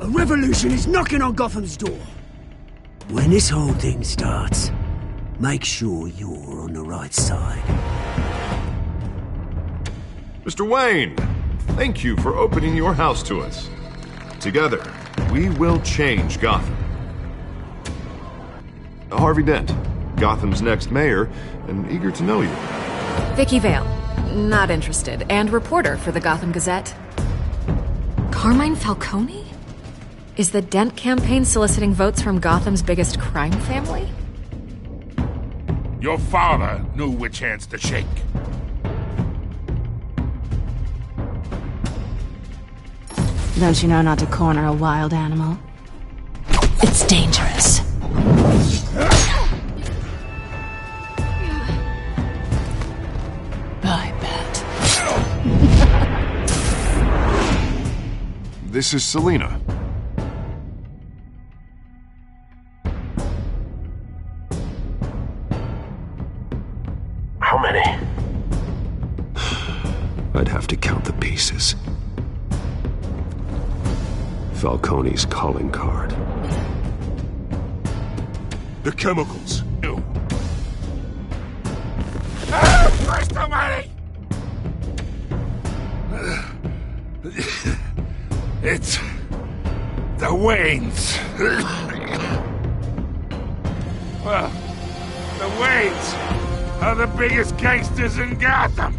A revolution is knocking on Gotham's door. When this whole thing starts, make sure you're on the right side. Mr. Wayne, thank you for opening your house to us. Together, we will change Gotham. Harvey Dent, Gotham's next mayor, and eager to know you. Vicky Vale, not interested, and reporter for the Gotham Gazette. Carmine Falcone? Is the Dent campaign soliciting votes from Gotham's biggest crime family? Your father knew which hands to shake. Don't you know not to corner a wild animal? It's dangerous. I bet. This is Selina. How many? I'd have to count the pieces. Falcone's calling card. The chemicals. You. Christ almighty! It's the Waynes. Well, the Waynes are the biggest gangsters in Gotham.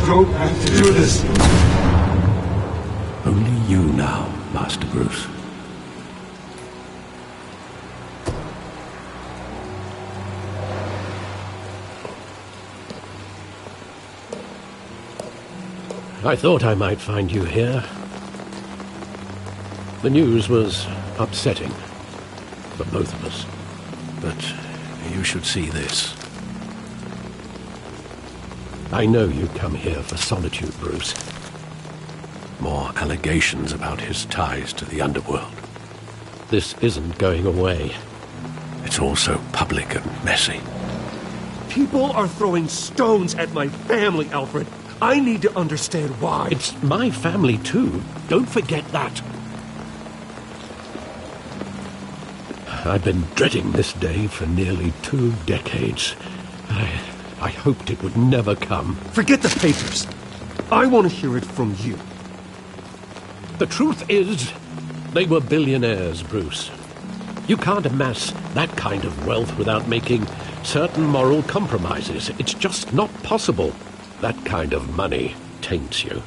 Don't have to do this. Only you now, Master Bruce. I thought I might find you here. The news was upsetting for both of us. But you should see this. I know you come here for solitude, Bruce. More allegations about his ties to the underworld. This isn't going away. It's all so public and messy. People are throwing stones at my family, Alfred. I need to understand why. It's my family, too. Don't forget that. I've been dreading this day for nearly 2 decades. I hoped it would never come. Forget the papers. I want to hear it from you. The truth is, they were billionaires, Bruce. You can't amass that kind of wealth without making certain moral compromises. It's just not possible. That kind of money taints you.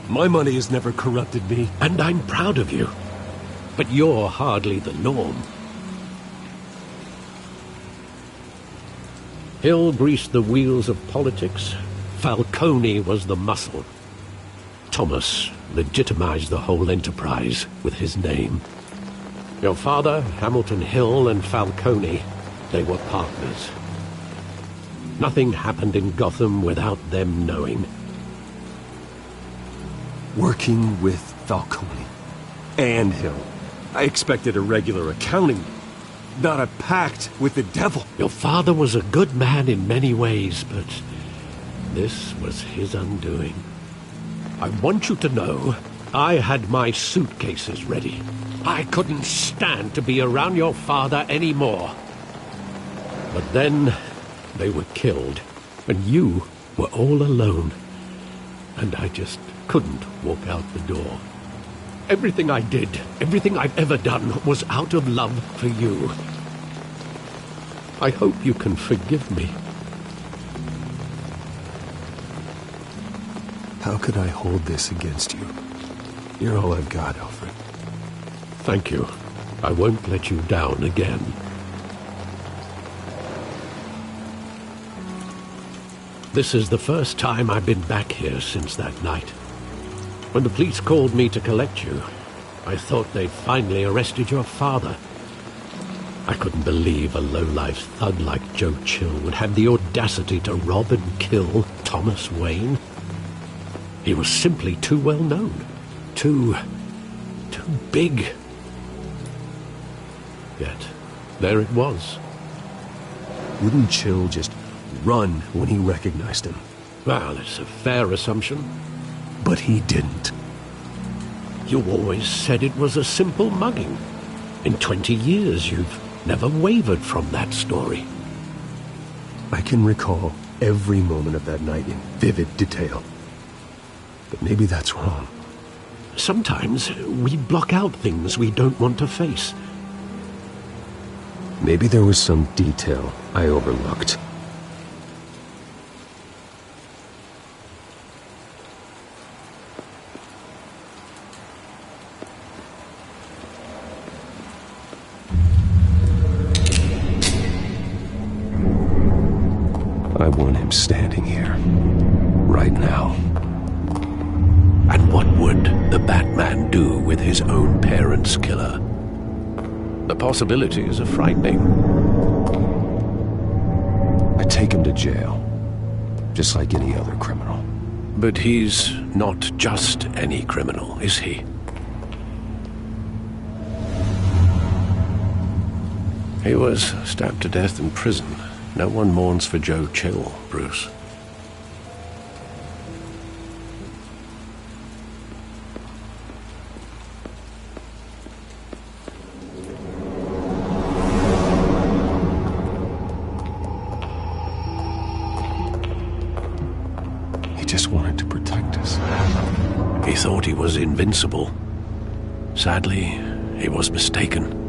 My money has never corrupted me. And I'm proud of you. But you're hardly the norm. Hill greased the wheels of politics. Falcone was the muscle. Thomas legitimized the whole enterprise with his name. Your father, Hamilton Hill, and Falcone, they were partners. Nothing happened in Gotham without them knowing. Working with Falcone and Hill. I expected a regular accounting, not a pact with the devil. Your father was a good man in many ways, but this was his undoing. I want you to know, I had my suitcases ready. I couldn't stand to be around your father anymore. But then they were killed, and you were all alone. And I just couldn't walk out the door. Everything I did, everything I've ever done, was out of love for you. I hope you can forgive me. How could I hold this against you? You're all I've got, Alfred. Thank you. I won't let you down again. This is the first time I've been back here since that night. When the police called me to collect you, I thought they'd finally arrested your father. I couldn't believe a low-life thug like Joe CHULL would have the audacity to rob and kill Thomas Wayne. He was simply too well known. Too big. Yet, there it was. Wouldn't CHULL just run when he recognized him? Well, it's a fair assumption. But he didn't. You always said it was a simple mugging. In 20 years, you've never wavered from that story. I can recall every moment of that night in vivid detail. But maybe that's wrong. Sometimes we block out things we don't want to face. Maybe there was some detail I overlooked. I want him standing here, right now. And what would the Batman do with his own parents' killer? The possibilities are frightening. I'd take him to jail, just like any other criminal. But he's not just any criminal, is he? He was stabbed to death in prison. No one mourns for Joe CHULL, Bruce. He just wanted to protect us. He thought he was invincible. Sadly, he was mistaken.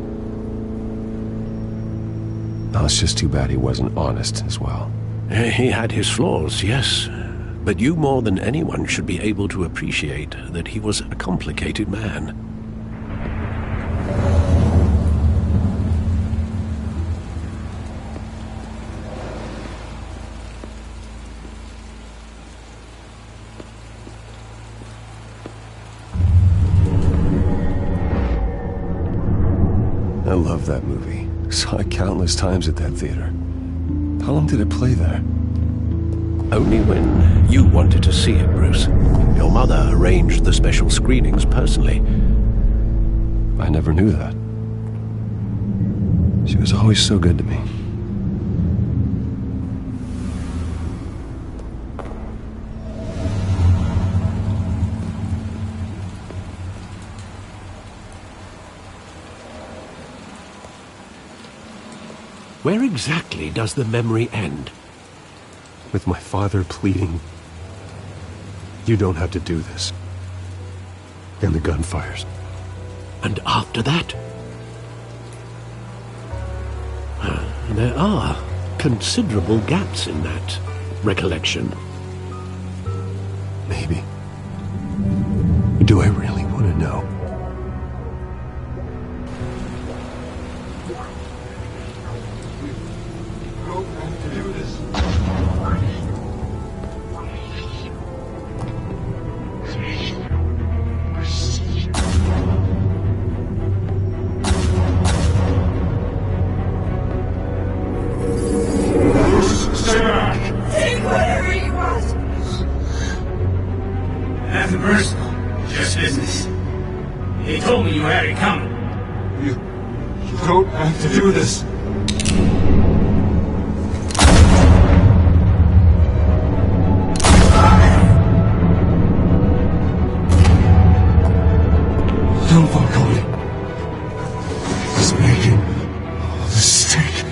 Now, it's just too bad he wasn't honest as well. He had his flaws, yes. But you more than anyone should be able to appreciate that he was a complicated man. I love that movie. Saw it countless times at that theater. How long did it play there? Only when you wanted to see it, Bruce. Your mother arranged the special screenings personally. I never knew that. She was always so good to me. Where exactly does the memory end? With my father pleading, "You don't have to do this." And the gun fires. And after that? There are considerable gaps in that recollection. Maybe. Do I really want to know? Nothing personal, just business. He told me you had it coming. You don't have to do this. No, Falcone. He's making a mistake.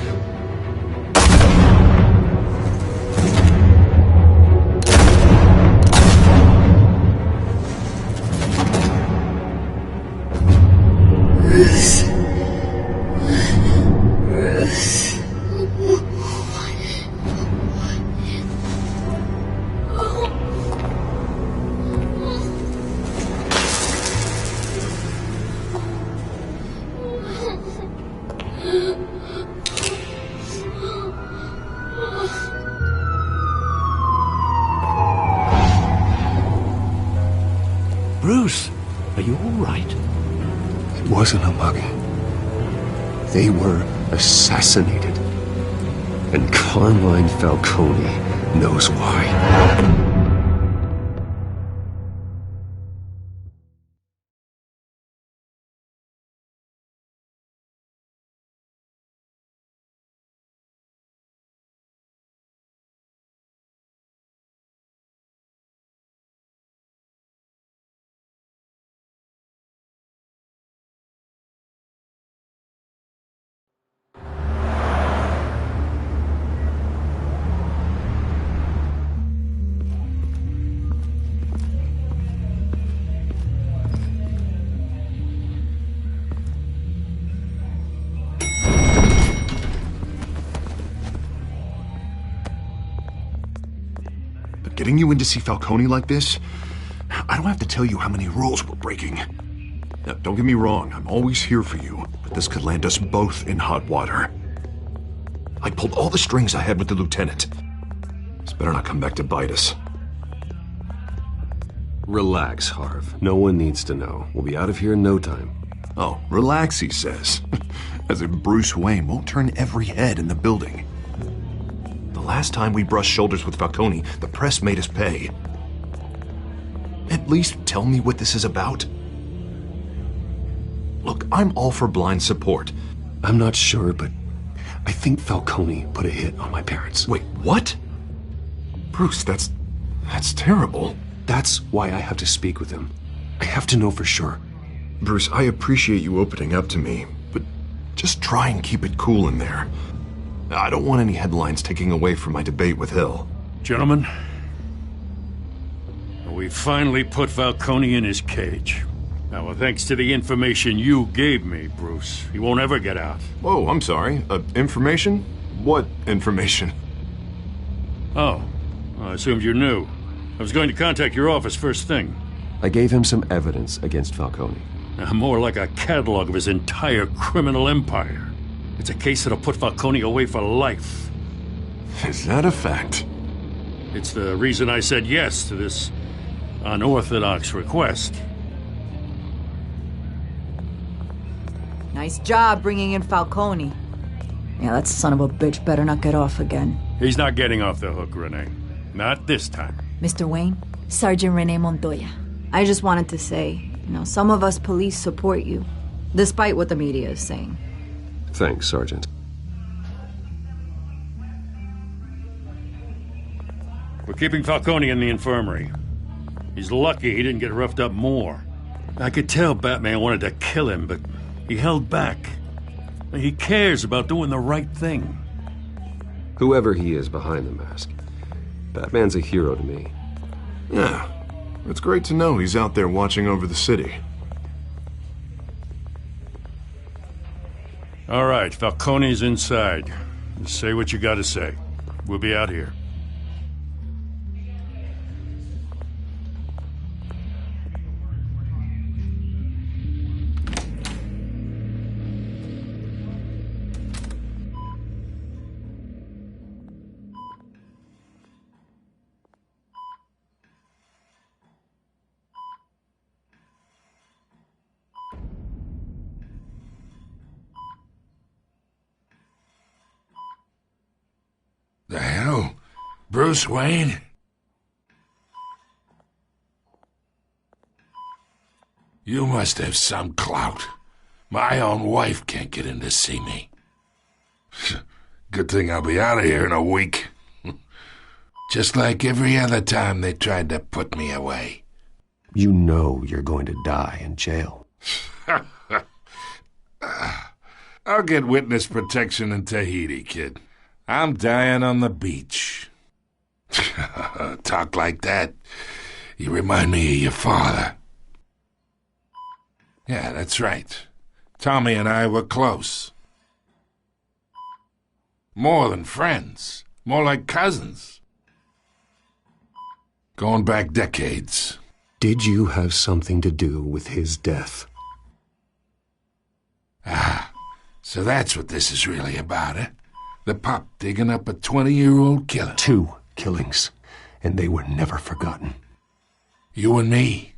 Bruce, are you all right? It wasn't a mugging. They were assassinated. And Carmine Falcone knows why. Getting you in to see Falcone like this, I don't have to tell you how many rules we're breaking. Now, don't get me wrong, I'm always here for you, but this could land us both in hot water. I pulled all the strings I had with the lieutenant. This better not come back to bite us. Relax, Harv. No one needs to know. We'll be out of here in no time. Oh, relax, he says. As if Bruce Wayne won't turn every head in the building. The last time we brushed shoulders with Falcone, the press made us pay. At least tell me what this is about. Look, I'm all for blind support. I'm not sure, but I think Falcone put a hit on my parents. Wait, what? Bruce, that's terrible. That's why I have to speak with him. I have to know for sure. Bruce, I appreciate you opening up to me, but just try and keep it cool in there. I don't want any headlines taking away from my debate with Hill. Gentlemen, we finally put Falcone in his cage. Now, thanks to the information you gave me, Bruce, he won't ever get out. Whoa, I'm sorry. Information? What information? Oh, I assumed you knew. I was going to contact your office first thing. I gave him some evidence against Falcone. More like a catalog of his entire criminal empire. It's a case that'll put Falcone away for life. Is that a fact? It's the reason I said yes to this unorthodox request. Nice job bringing in Falcone. Yeah, that son of a bitch better not get off again. He's not getting off the hook, Renee. Not this time. Mr. Wayne, Sergeant Renee Montoya. I just wanted to say, some of us police support you, despite what the media is saying. Thanks, Sergeant. We're keeping Falcone in the infirmary. He's lucky he didn't get roughed up more. I could tell Batman wanted to kill him, but he held back. He cares about doing the right thing. Whoever he is behind the mask, Batman's a hero to me. Yeah, it's great to know he's out there watching over the city. All right, Falcone's inside. Just say what you gotta say. We'll be out here. The hell? Bruce Wayne? You must have some clout. My own wife can't get in to see me. Good thing I'll be out of here in a week. Just like every other time they tried to put me away. You know you're going to die in jail. I'll get witness protection in Tahiti, kid. I'm dying on the beach. Talk like that. You remind me of your father. Yeah, that's right. Tommy and I were close. More than friends. More like cousins. Going back decades. Did you have something to do with his death? Ah, so that's what this is really about, eh? The pup digging up a 20-year-old killer. 2 killings, and they were never forgotten. You and me,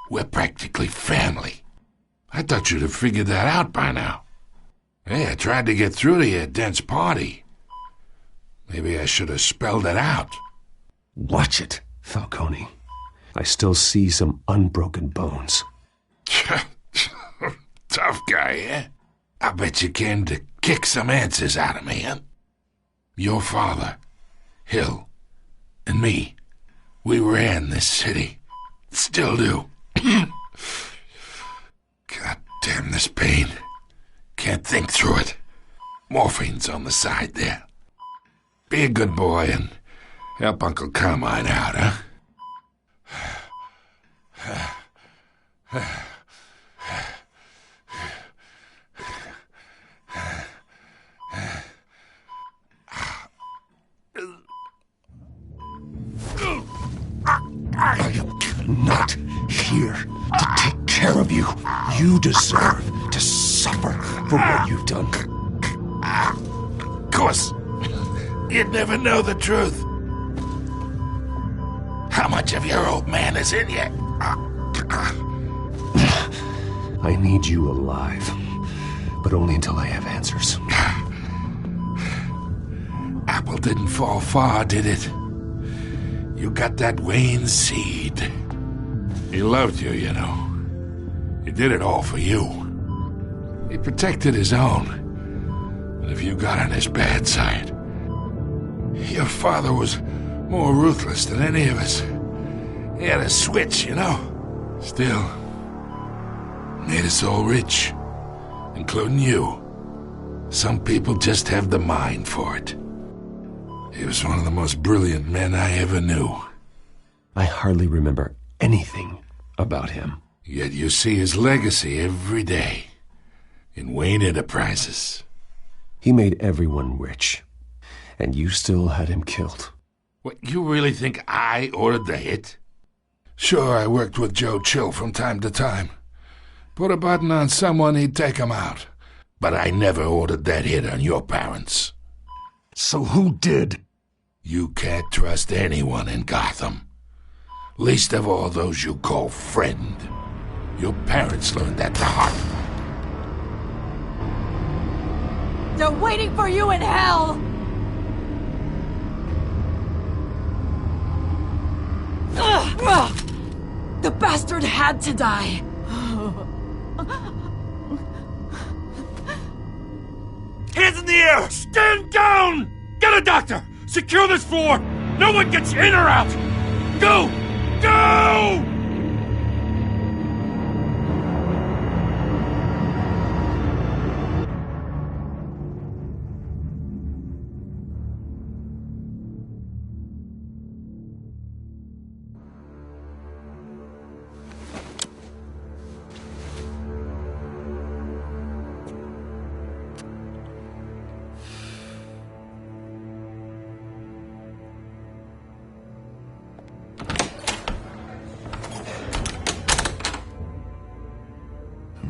We're practically family. I thought you'd have figured that out by now. Hey, I tried to get through to your dense party. Maybe I should have spelled it out. Watch it, Falcone. I still see some unbroken bones. Tough guy, eh? I bet you came to kick some answers out of me, huh? Your father, Hill, and me, we ran this city. Still do. God damn this pain. Can't think through it. Morphine's on the side there. Be a good boy and help Uncle Carmine out, huh? I am not here to take care of you. You deserve to suffer for what you've done. Of course, you'd never know the truth. How much of your old man is in you? I need you alive, but only until I have answers. Apple didn't fall far, did it? You got that Wayne seed. He loved you, you know. He did it all for you. He protected his own. But if you got on his bad side, your father was more ruthless than any of us. He had a switch, you know. Still, made us all rich, including you. Some people just have the mind for it. He was one of the most brilliant men I ever knew. I hardly remember anything about him. Yet you see his legacy every day in Wayne Enterprises. He made everyone rich, and you still had him killed. What, you really think I ordered the hit? Sure, I worked with Joe CHULL from time to time. Put a button on someone, he'd take him out. But I never ordered that hit on your parents. So who did? You can't trust anyone in Gotham. Least of all those you call friend. Your parents learned that the hard way. They're waiting for you in hell! The bastard had to die. Hands in the air! Stand down! Get a doctor! Secure this floor! No one gets in or out! Go! Go!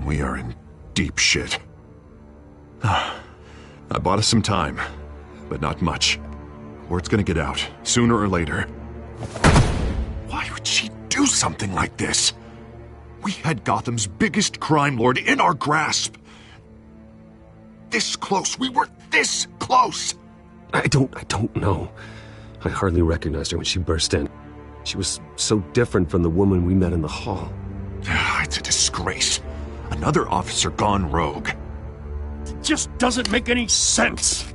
We are in deep shit. I bought us some time, but not much. Word's gonna get out, sooner or later. Why would she do something like this? We had Gotham's biggest crime lord in our grasp. This close. We were this close. I don't know. I hardly recognized her when she burst in. She was so different from the woman we met in the hall. It's a disgrace. Another officer gone rogue. It just doesn't make any sense.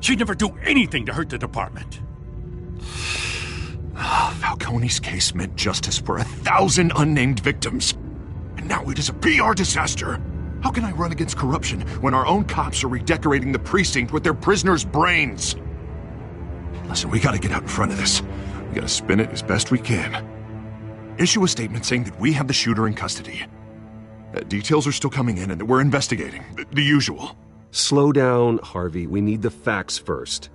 She'd never do anything to hurt the department. Falcone's case meant justice for 1,000 unnamed victims. And now it is a PR disaster. How can I run against corruption when our own cops are redecorating the precinct with their prisoners' brains? Listen, we gotta get out in front of this. We gotta spin it as best we can. Issue a statement saying that we have the shooter in custody. Details are still coming in and that we're investigating. The usual. Slow down, Harvey. We need the facts first.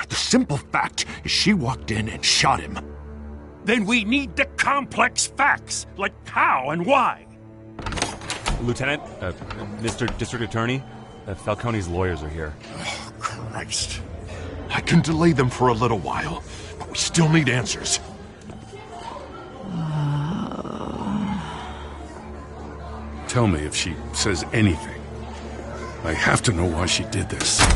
The simple fact is she walked in and shot him. Then we need the complex facts, like how and why. Lieutenant, Mr. District Attorney, Falcone's lawyers are here. Oh, Christ. I can delay them for a little while, but we still need answers. tell me if she says anything. I have to know why she did this.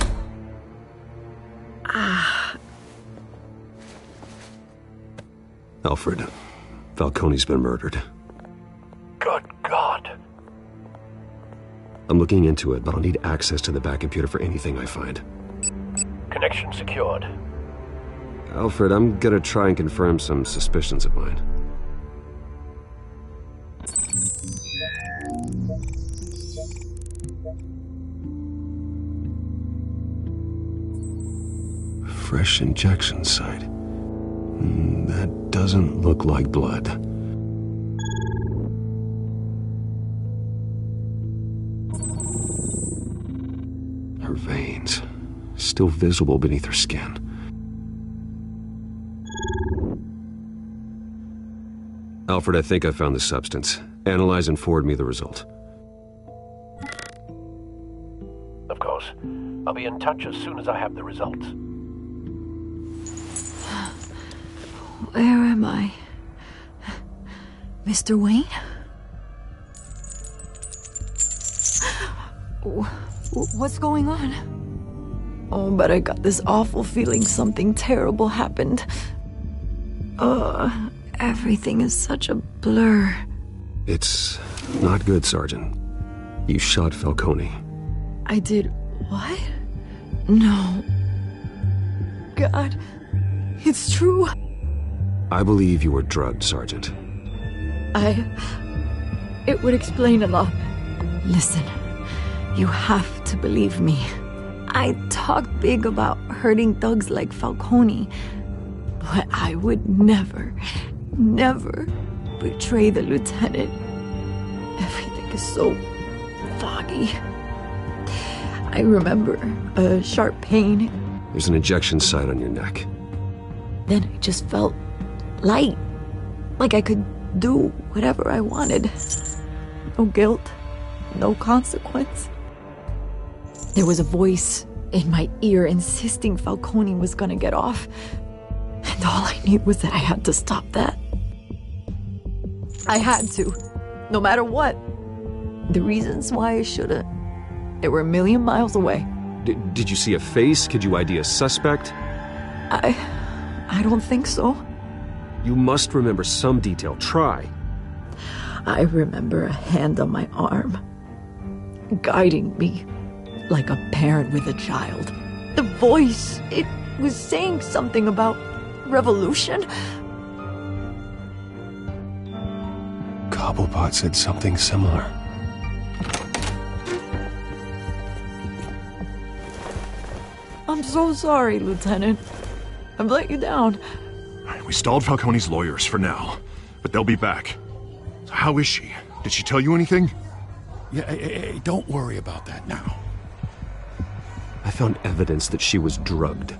Alfred, Falcone's been murdered. Good God. I'm looking into it, but I'll need access to the back computer for anything I find. Connection secured. Alfred, I'm gonna try and confirm some suspicions of mine. Fresh injection site. That doesn't look like blood. Her veins, still visible beneath her skin. Alfred, I think I found the substance. Analyze and forward me the result. Of course. I'll be in touch as soon as I have the results. Where am I? Mr. Wayne? What's going on? Oh, but I got this awful feeling something terrible happened. Everything is such a blur. It's not good, Sergeant. You shot Falcone. I did what? No. God, it's true. I believe you were drugged, Sergeant. It would explain a lot. Listen, you have to believe me. I talk big about hurting thugs like Falcone, but I would never betray the lieutenant. Everything is so foggy. I remember a sharp pain. There's an injection site on your neck. Then I just felt light, like I could do whatever I wanted. No guilt, no consequence. There was a voice in my ear insisting Falcone was gonna get off, and all I knew was that I had to stop that. I had to, no matter what. The reasons why I shouldn't, they were a million miles away. Did you see a face? Could you ID a suspect? I don't think so. You must remember some detail. Try. I remember a hand on my arm, guiding me like a parent with a child. The voice, it was saying something about revolution. Cobblepot said something similar. I'm so sorry, Lieutenant. I've let you down. We stalled Falcone's lawyers for now, but they'll be back. So how is she? Did she tell you anything? Yeah, hey, don't worry about that now. I found evidence that she was drugged.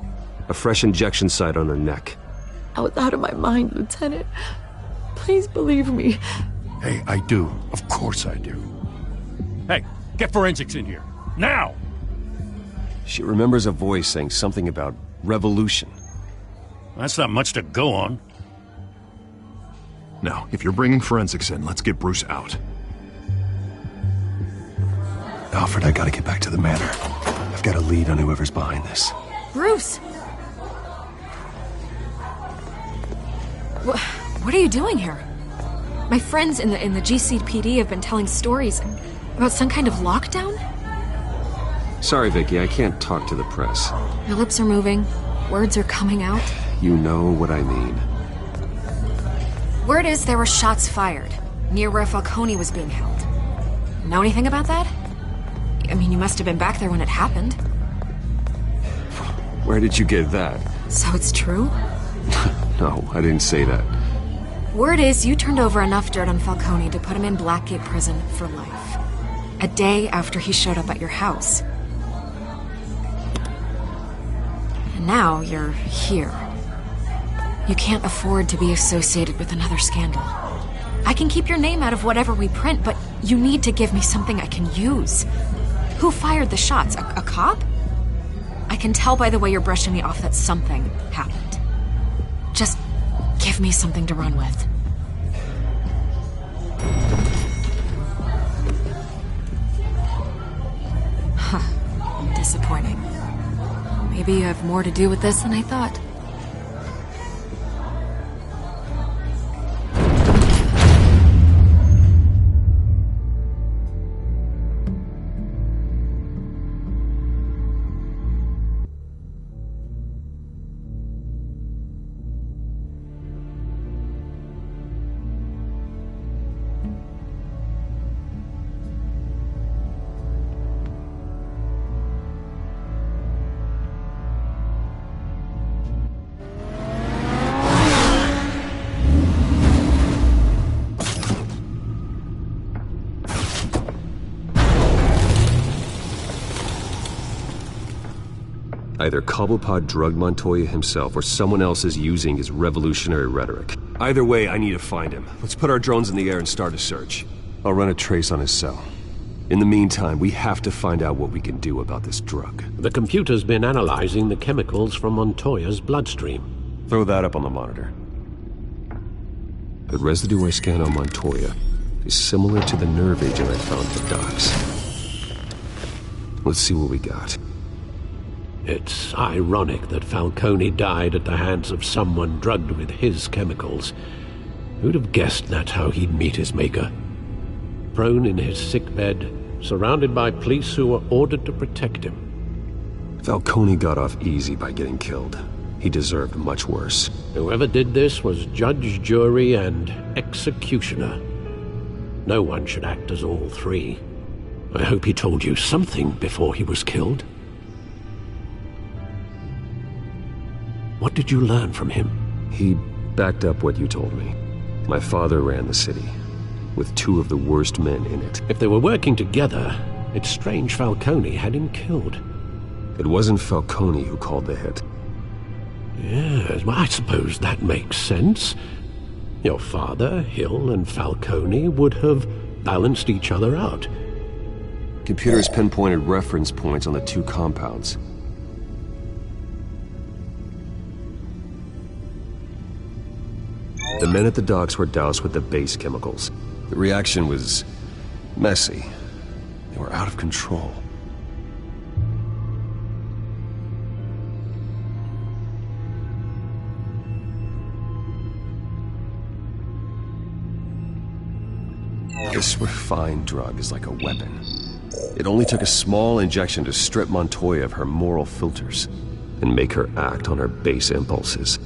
A fresh injection site on her neck. I was out of my mind, Lieutenant. Please believe me. Hey, I do. Of course I do. Hey, get forensics in here. Now! She remembers a voice saying something about revolution. That's not much to go on. Now, if you're bringing forensics in, let's get Bruce out. Alfred, I gotta get back to the manor. I've got a lead on whoever's behind this. Bruce! What are you doing here? My friends in the GCPD have been telling stories about some kind of lockdown? Sorry, Vicky, I can't talk to the press. Your lips are moving. Words are coming out. You know what I mean. Word is there were shots fired near where Falcone was being held. Know anything about that? I mean, you must have been back there when it happened. Where did you get that? So it's true? No, I didn't say that. Word is you turned over enough dirt on Falcone to put him in Blackgate Prison for life. A day after he showed up at your house. And now you're here. You can't afford to be associated with another scandal. I can keep your name out of whatever we print, but you need to give me something I can use. Who fired the shots? A cop? I can tell by the way you're brushing me off that something happened. Just give me something to run with. Disappointing. Maybe you have more to do with this than I thought. Either Cobblepot drugged Montoya himself, or someone else is using his revolutionary rhetoric. Either way, I need to find him. Let's put our drones in the air and start a search. I'll run a trace on his cell. In the meantime, we have to find out what we can do about this drug. The computer's been analyzing the chemicals from Montoya's bloodstream. Throw that up on the monitor. The residue I scan on Montoya is similar to the nerve agent I found at the docks. Let's see what we got. It's ironic that Falcone died at the hands of someone drugged with his chemicals. Who'd have guessed that's how he'd meet his maker? Prone in his sickbed, surrounded by police who were ordered to protect him. Falcone got off easy by getting killed. He deserved much worse. Whoever did this was judge, jury, and executioner. No one should act as all three. I hope he told you something before he was killed. What did you learn from him? He backed up what you told me. My father ran the city, with two of the worst men in it. If they were working together, it's strange Falcone had him killed. It wasn't Falcone who called the hit. Yes, well, I suppose that makes sense. Your father, Hill, and Falcone would have balanced each other out. Computers pinpointed reference points on the two compounds. The men at the docks were doused with the base chemicals. The reaction was messy. They were out of control. This refined drug is like a weapon. It only took a small injection to strip Montoya of her moral filters and make her act on her base impulses.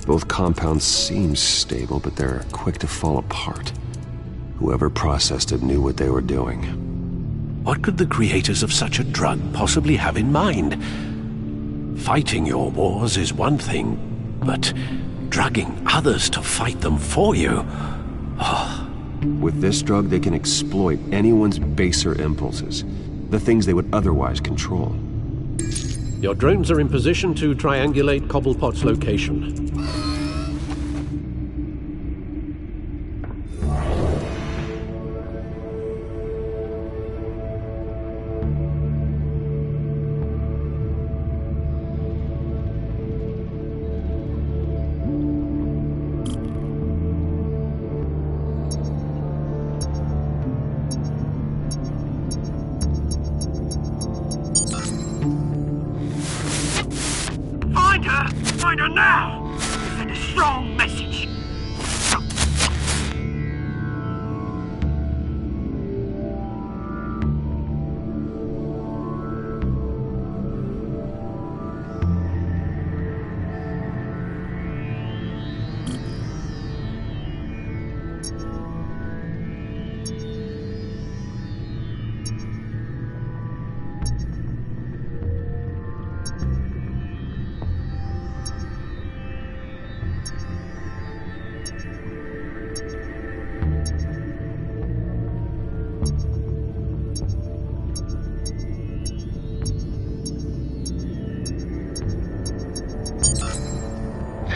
Both compounds seem stable, but they're quick to fall apart. Whoever processed it knew what they were doing. What could the creators of such a drug possibly have in mind? Fighting your wars is one thing, but drugging others to fight them for you? Oh. With this drug, they can exploit anyone's baser impulses, the things they would otherwise control. Your drones are in position to triangulate Cobblepot's location. Find her now! Send a strong message!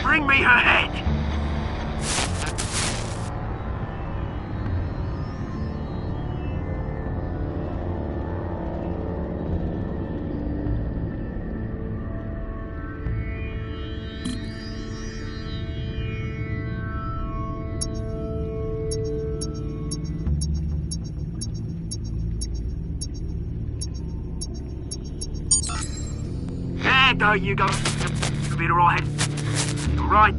Bring me her head! head, though, you go. It'll be the right head. Right.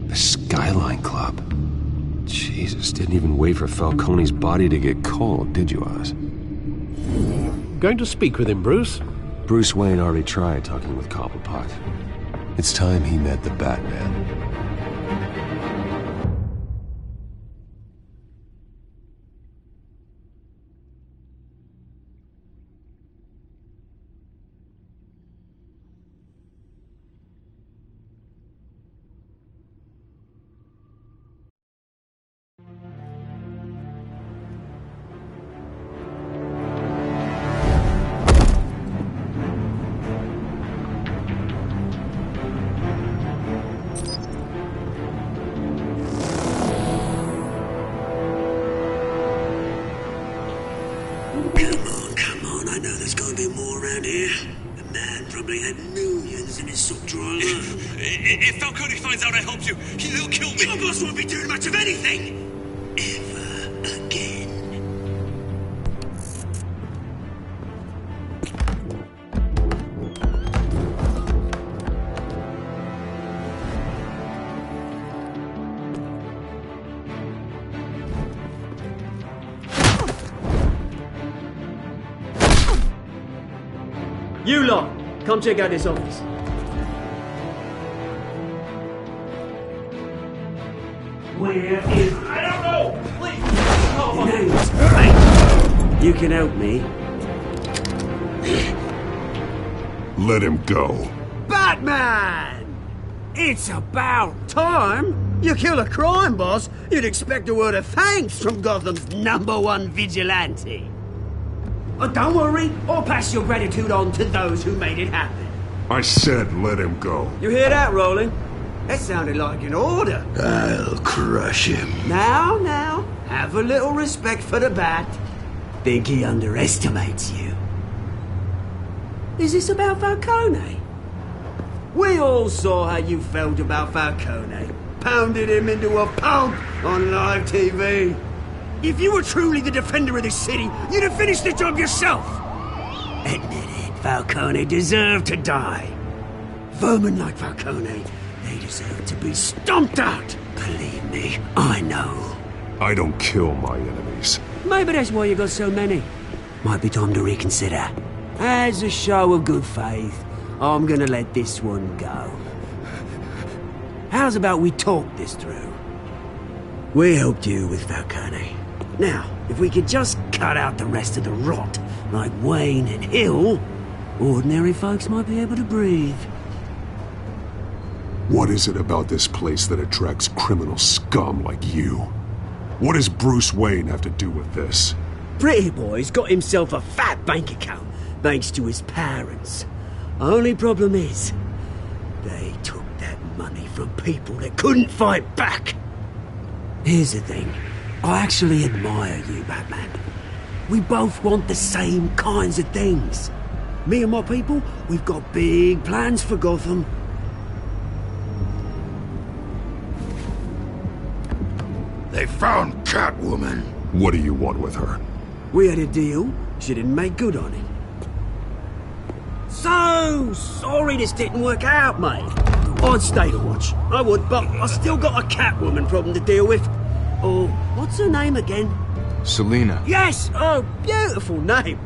The Skyline Club. Jesus, didn't even wait for Falcone's body to get cold, did you, Oz? Going to speak with him, Bruce? Bruce Wayne already tried talking with Cobblepot. It's time he met the Batman. Come on, I know there's gonna be more around here. The man probably had millions in his sock drawer alone. If Falcone finds out I helped you, he'll kill me. Your boss won't be doing much of anything! Ever again. You lot, come check out this office. Where is... I don't know! Please! Hey, you can help me. Let him go. Batman! It's about time. You kill a crime boss, you'd expect a word of thanks from Gotham's #1 vigilante. Oh, don't worry, I'll pass your gratitude on to those who made it happen. I said let him go. You hear that, Roland? That sounded like an order. I'll crush him. Now, have a little respect for the Bat. Think he underestimates you. Is this about Falcone? We all saw how you felt about Falcone. Pounded him into a pulp on live TV. If you were truly the defender of this city, you'd have finished the job yourself. Admit it, Falcone deserved to die. Vermin like Falcone, they deserve to be stomped out. Believe me, I know. I don't kill my enemies. Maybe that's why you got so many. Might be time to reconsider. As a show of good faith, I'm gonna let this one go. How's about we talk this through? We helped you with Falcone. Now, if we could just cut out the rest of the rot, like Wayne and Hill, ordinary folks might be able to breathe. What is it about this place that attracts criminal scum like you? What does Bruce Wayne have to do with this? Pretty Boy's got himself a fat bank account, thanks to his parents. Only problem is, they took that money from people that couldn't fight back. Here's the thing. I actually admire you, Batman. We both want the same kinds of things. Me and my people, we've got big plans for Gotham. They found Catwoman. What do you want with her? We had a deal. She didn't make good on it. So sorry this didn't work out, mate. I'd stay to watch. I would, but I still got a Catwoman problem to deal with. Oh, what's her name again? Selina. Yes! Oh, beautiful name.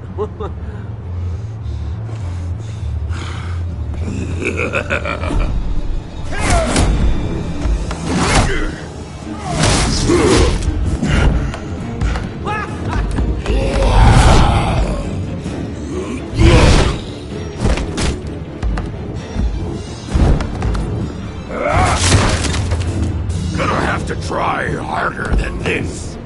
Gonna have to try harder than this.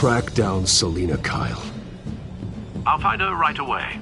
track down Selina Kyle. I'll find her right away.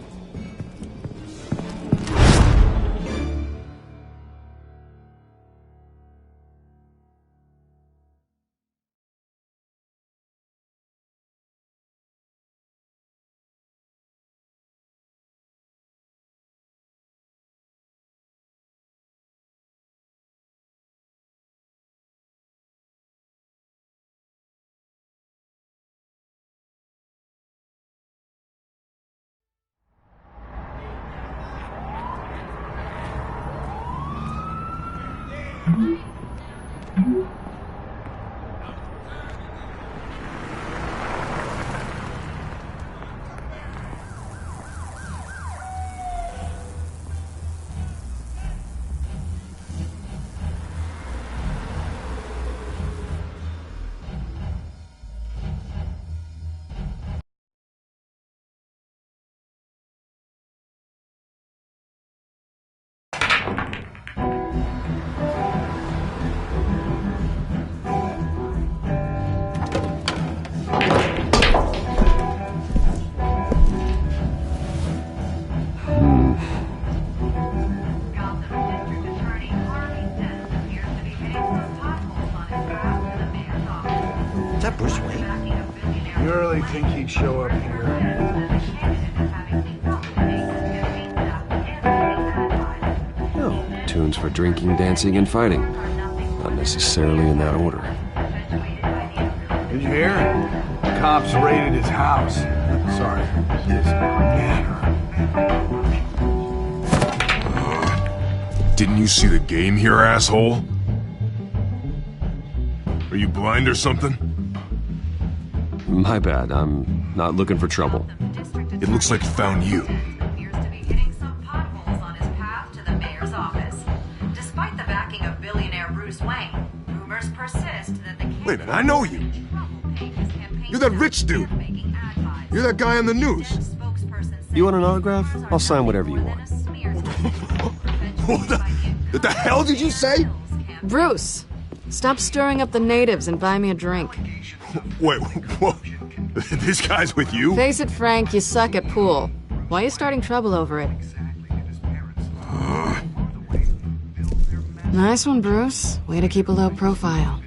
Is that Bruce Wayne? You really think he'd show up here? No. Tunes for drinking, dancing, and fighting. Not necessarily in that order. Did you hear? Cops raided his house. Sorry, his manor. Didn't you see the game here, asshole? Are you blind or something? My bad. I'm not looking for trouble. It looks like it found you. Appears to be hitting some potholes on his path to the mayor's office. Despite the backing of billionaire Bruce Wayne, rumors persist that the Wait a minute, I know you. You're that rich dude. You're that guy on the news. You want an autograph? I'll sign whatever you want. What the hell did you say? Bruce, stop stirring up the natives and buy me a drink. Wait, what? This guy's with you? Face it, Frank, you suck at pool. Why are you starting trouble over it? Nice one, Bruce. Way to keep a low profile.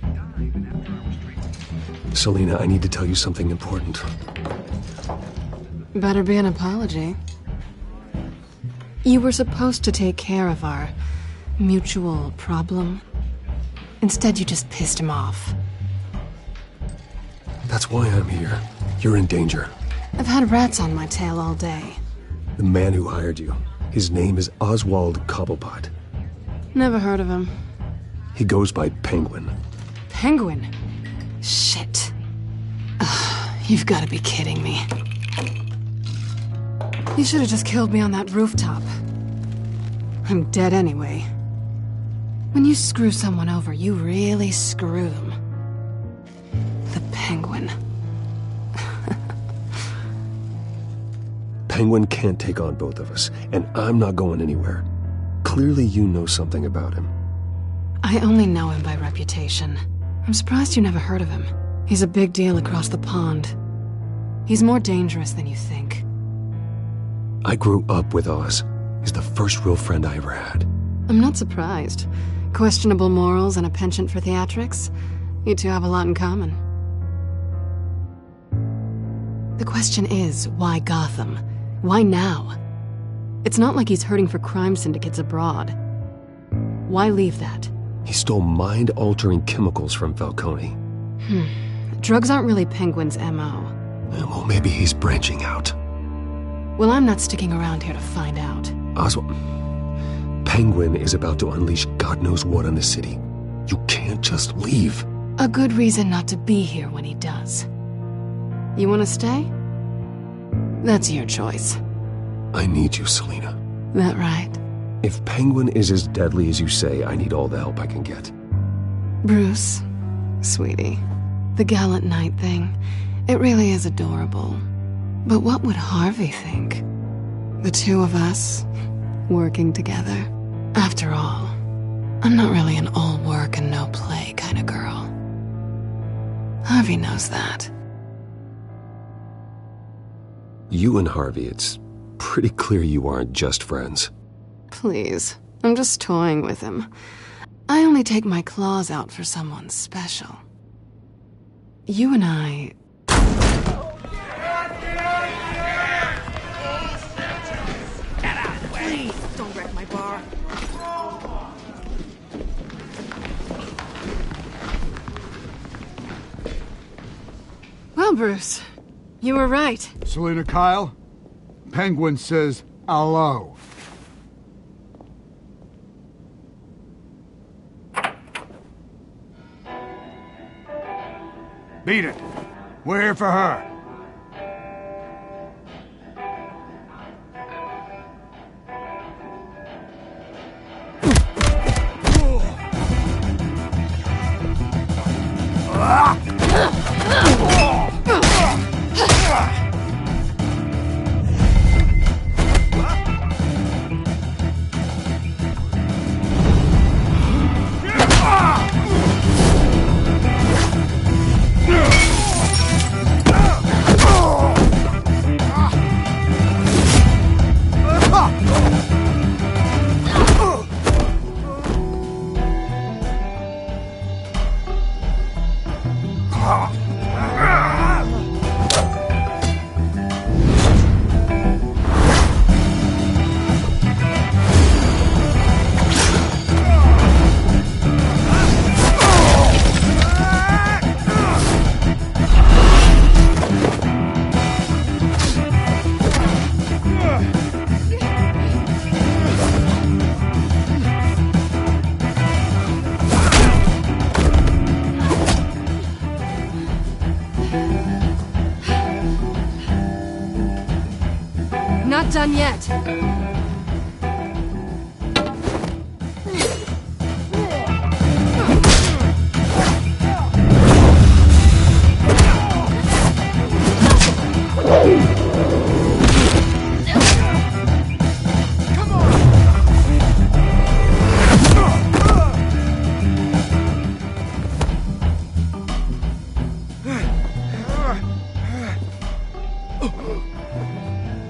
Selina, I need to tell you something important. Better be an apology. You were supposed to take care of our mutual problem. Instead, you just pissed him off. That's why I'm here. You're in danger. I've had rats on my tail all day. The man who hired you, his name is Oswald Cobblepot. Never heard of him. He goes by Penguin. Penguin? Shit. Ugh, you've got to be kidding me. You should have just killed me on that rooftop. I'm dead anyway. When you screw someone over, you really screw them. The Penguin. Penguin can't take on both of us, and I'm not going anywhere. Clearly you know something about him. I only know him by reputation. I'm surprised you never heard of him. He's a big deal across the pond. He's more dangerous than you think. I grew up with Oz. He's the first real friend I ever had. I'm not surprised. Questionable morals and a penchant for theatrics. You two have a lot in common. The question is, why Gotham? Why now? It's not like he's hurting for crime syndicates abroad. Why leave that? He stole mind-altering chemicals from Falcone. Drugs aren't really Penguin's M.O. Well, maybe he's branching out. Well, I'm not sticking around here to find out. Oswald, Penguin is about to unleash God knows what on the city. You can't just leave. A good reason not to be here when he does. You want to stay? That's your choice. I need you, Selina. That right? If Penguin is as deadly as you say, I need all the help I can get. Bruce, sweetie, the gallant knight thing, it really is adorable. But what would Harvey think? The two of us, working together. After all, I'm not really an all work and no play kind of girl. Harvey knows that. You and Harvey, it's pretty clear you aren't just friends. Please, I'm just toying with him. I only take my claws out for someone special. You and I... Get out of the way! Please, don't wreck my bar. Well, Bruce, you were right. Selina Kyle? Penguin says hello. Beat it. We're here for her. Not done yet.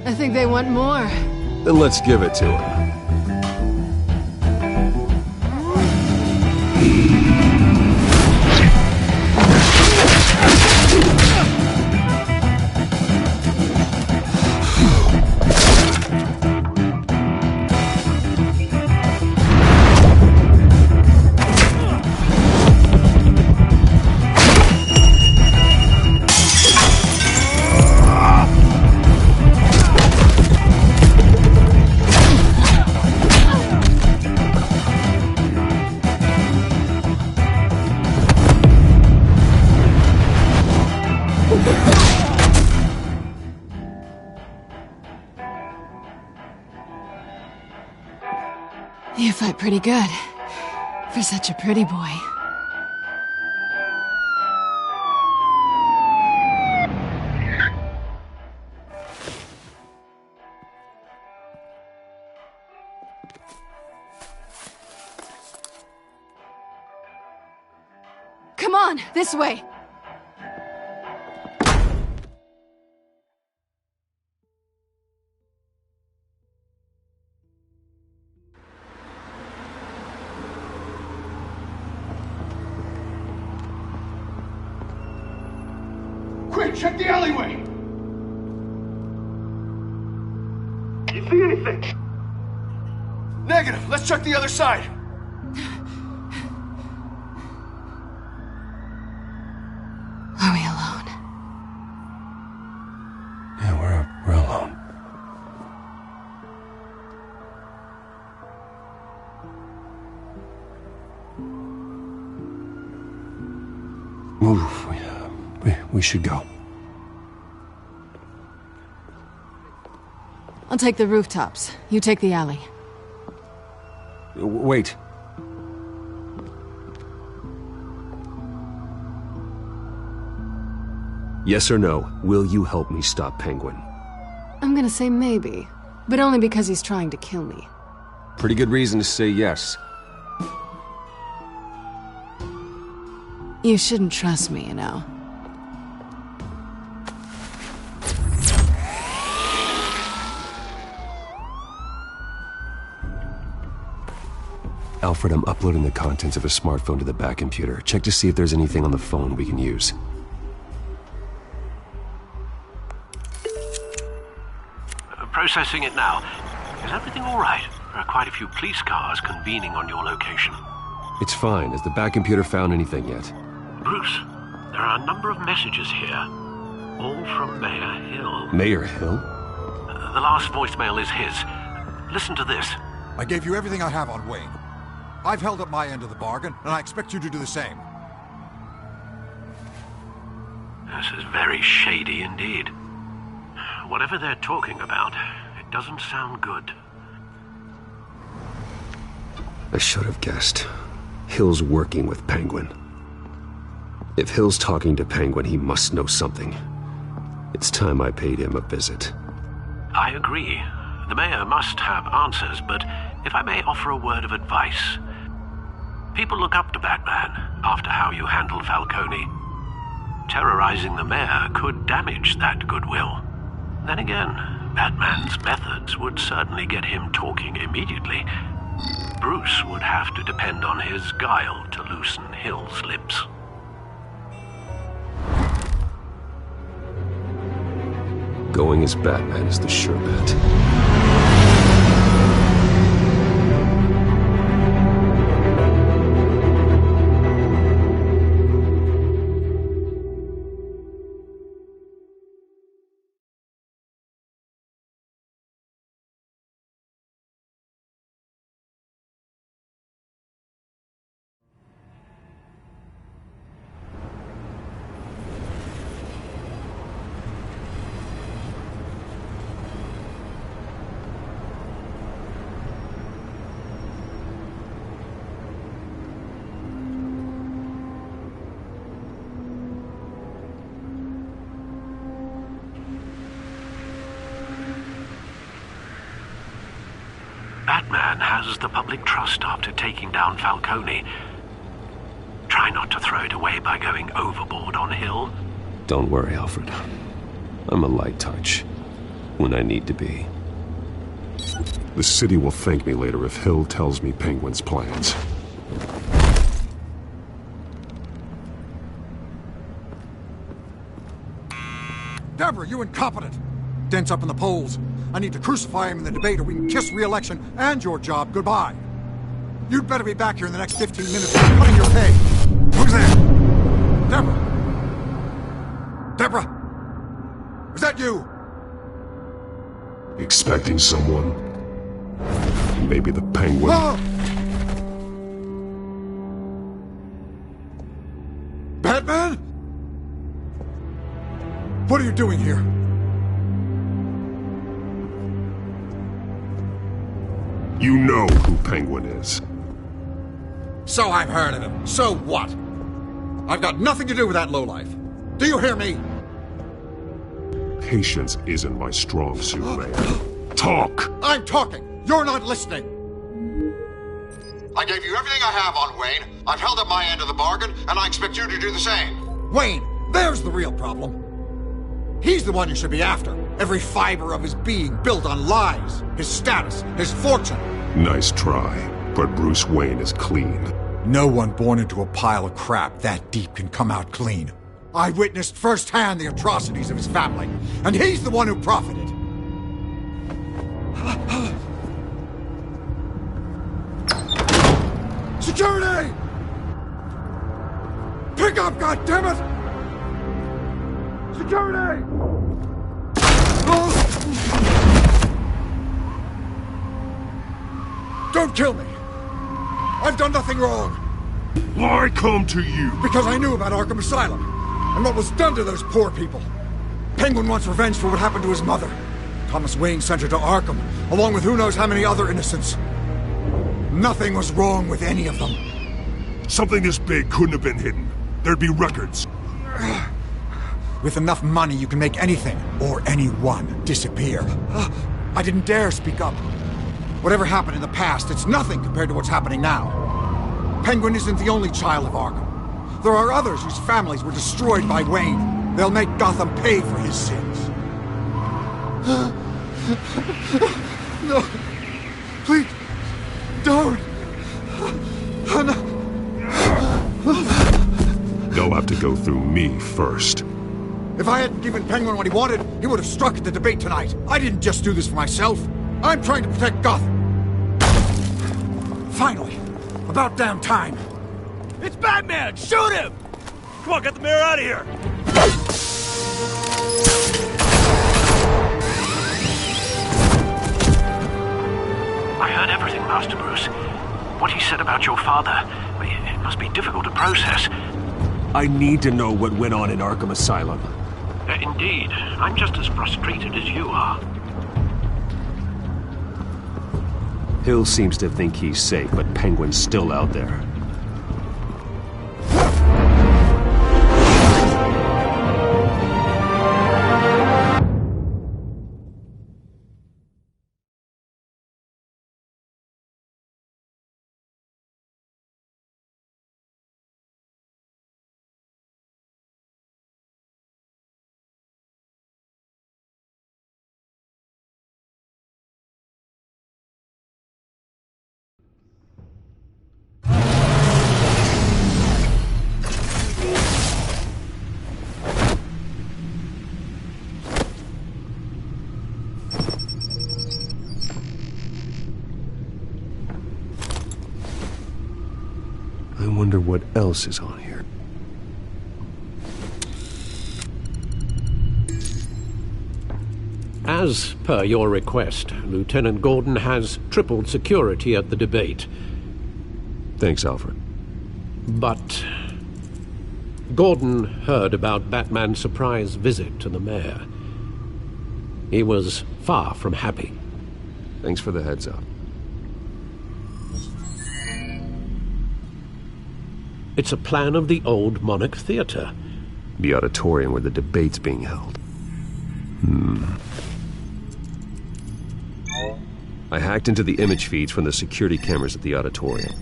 I think they want more. Then let's give it to him. You fight pretty good. For such a pretty boy. Come on, this way! Quick, check the alleyway! You see anything? Negative. Let's check the other side. Are we alone? Yeah, we're alone. Move. We should go. I'll take the rooftops. You take the alley. Wait. Yes or no, will you help me stop Penguin? I'm gonna say maybe, but only because he's trying to kill me. Pretty good reason to say yes. You shouldn't trust me, you know. Alfred, I'm uploading the contents of a smartphone to the back computer. Check to see if there's anything on the phone we can use. Processing it now. Is everything all right? There are quite a few police cars convening on your location. It's fine. Has the back computer found anything yet? Bruce, there are a number of messages here. All from Mayor Hill. Mayor Hill? The last voicemail is his. Listen to this. I gave you everything I have on Wayne. I've held up my end of the bargain, and I expect you to do the same. This is very shady indeed. Whatever they're talking about, it doesn't sound good. I should have guessed. Hill's working with Penguin. If Hill's talking to Penguin, he must know something. It's time I paid him a visit. I agree. The mayor must have answers, but if I may offer a word of advice. People look up to Batman after how you handled Falcone. Terrorizing the mayor could damage that goodwill. Then again, Batman's methods would certainly get him talking immediately. Bruce would have to depend on his guile to loosen Hill's lips. Going as Batman is the sure bet. Batman has the public trust after taking down Falcone. Try not to throw it away by going overboard on Hill. Don't worry, Alfred. I'm a light touch when I need to be. The city will thank me later if Hill tells me Penguin's plans. Deborah, you incompetent! Dent's up in the polls. I need to crucify him in the debate or we can kiss re-election and your job goodbye. You'd better be back here in the next 15 minutes or I'm cutting your pay. Who's there? Deborah? Deborah? Is that you? Expecting someone? Maybe the Penguin? Oh! Batman? What are you doing here? You know who Penguin is. So I've heard of him. So what? I've got nothing to do with that lowlife. Do you hear me? Patience isn't my strong suit, Mayor. Talk! I'm talking. You're not listening. I gave you everything I have on Wayne. I've held up my end of the bargain, and I expect you to do the same. Wayne, there's the real problem. He's the one you should be after. Every fiber of his being built on lies, his status, his fortune. Nice try, but Bruce Wayne is clean. No one born into a pile of crap that deep can come out clean. I witnessed firsthand the atrocities of his family, and he's the one who profited. Security! Pick up, goddammit! Security! Don't kill me! I've done nothing wrong! Why come to you? Because I knew about Arkham Asylum, and what was done to those poor people. Penguin wants revenge for what happened to his mother. Thomas Wayne sent her to Arkham, along with who knows how many other innocents. Nothing was wrong with any of them. Something this big couldn't have been hidden. There'd be records. With enough money, you can make anything, or anyone, disappear. I didn't dare speak up. Whatever happened in the past, it's nothing compared to what's happening now. Penguin isn't the only child of Arkham. There are others whose families were destroyed by Wayne. They'll make Gotham pay for his sins. No. Please, don't. They'll have to go through me first. If I hadn't given Penguin what he wanted, he would have struck at the debate tonight. I didn't just do this for myself. I'm trying to protect Gotham. Finally. About damn time. It's Batman! Shoot him! Come on, get the mayor out of here! I heard everything, Master Bruce. What he said about your father, it must be difficult to process. I need to know what went on in Arkham Asylum. Indeed. I'm just as frustrated as you are. Hill seems to think he's safe, but Penguin's still out there. I wonder what else is on here. As per your request, Lieutenant Gordon has tripled security at the debate. Thanks, Alfred. But Gordon heard about Batman's surprise visit to the mayor. He was far from happy. Thanks for the heads up. It's a plan of the old Monarch Theater. The auditorium where the debate's being held. I hacked into the image feeds from the security cameras at the auditorium.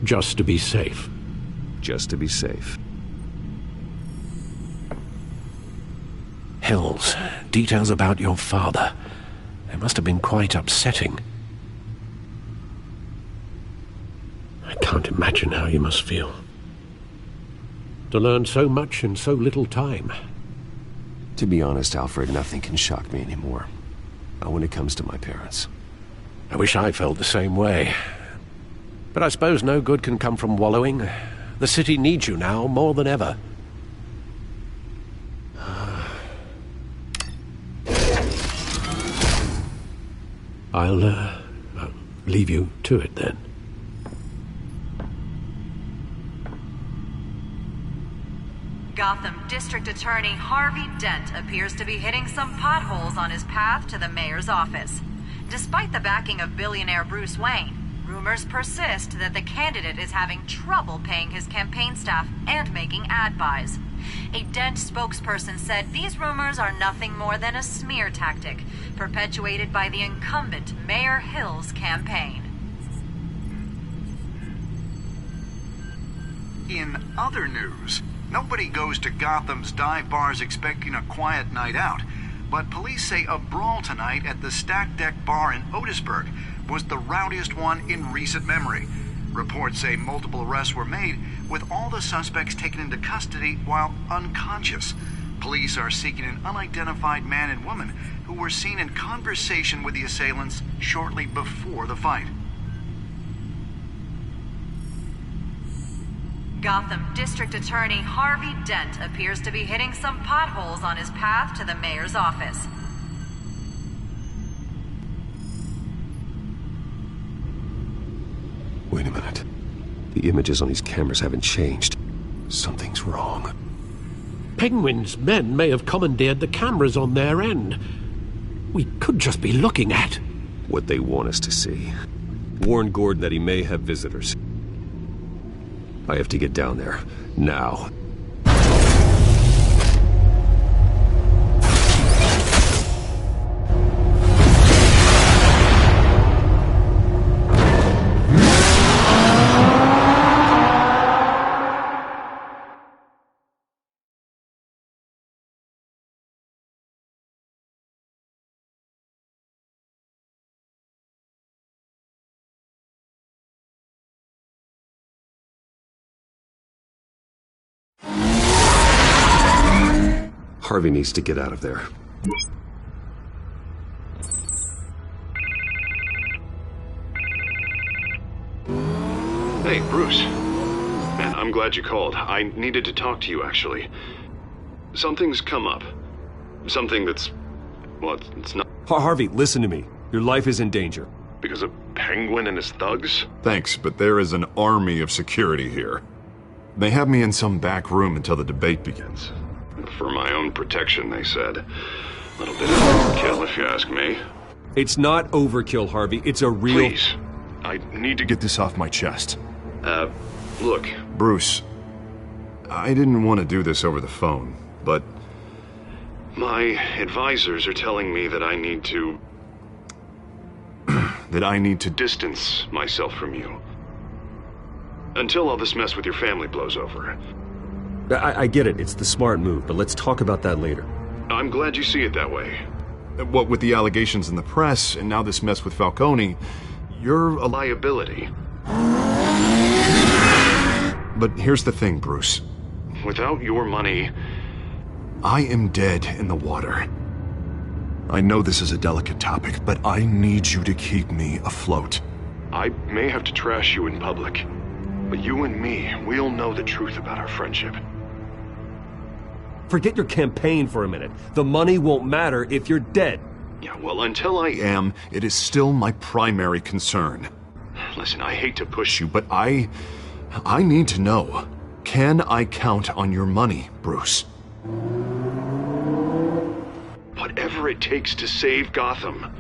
Just to be safe. Just to be safe. Hills, details about your father. They must have been quite upsetting. I can't imagine how you must feel. To learn so much in so little time. To be honest, Alfred, nothing can shock me anymore. Not when it comes to my parents. I wish I felt the same way. But I suppose no good can come from wallowing. The city needs you now more than ever. I'll leave you to it then. Gotham District Attorney Harvey Dent appears to be hitting some potholes on his path to the mayor's office. Despite the backing of billionaire Bruce Wayne, rumors persist that the candidate is having trouble paying his campaign staff and making ad buys. A Dent spokesperson said these rumors are nothing more than a smear tactic perpetuated by the incumbent Mayor Hill's campaign. In other news, nobody goes to Gotham's dive bars expecting a quiet night out, but police say a brawl tonight at the Stack Deck Bar in Otisburg was the rowdiest one in recent memory. Reports say multiple arrests were made, with all the suspects taken into custody while unconscious. Police are seeking an unidentified man and woman who were seen in conversation with the assailants shortly before the fight. Gotham District Attorney Harvey Dent appears to be hitting some potholes on his path to the mayor's office. Wait a minute. The images on these cameras haven't changed. Something's wrong. Penguin's men may have commandeered the cameras on their end. We could just be looking at what they want us to see. Warn Gordon that he may have visitors. I have to get down there, now. Harvey needs to get out of there. Hey, Bruce. Man, I'm glad you called. I needed to talk to you, actually. Something's come up. Something that's... well, it's not... Harvey, listen to me. Your life is in danger. Because of Penguin and his thugs? Thanks, but there is an army of security here. They have me in some back room until the debate begins. For my own protection, they said. A little bit of overkill, if you ask me. It's not overkill, Harvey. It's a real... Please. I need to get this off my chest. Look. Bruce, I didn't want to do this over the phone, but... my advisors are telling me that I need to... that I need to distance myself from you. Until all this mess with your family blows over. I get it. It's the smart move, but let's talk about that later. I'm glad you see it that way. What with the allegations in the press, and now this mess with Falcone, you're a liability. But here's the thing, Bruce. Without your money, I am dead in the water. I know this is a delicate topic, but I need you to keep me afloat. I may have to trash you in public, but you and me, we'll know the truth about our friendship. Forget your campaign for a minute. The money won't matter if you're dead. Yeah, well, until I am, it is still my primary concern. Listen, I hate to push you, but I need to know. Can I count on your money, Bruce? Whatever it takes to save Gotham.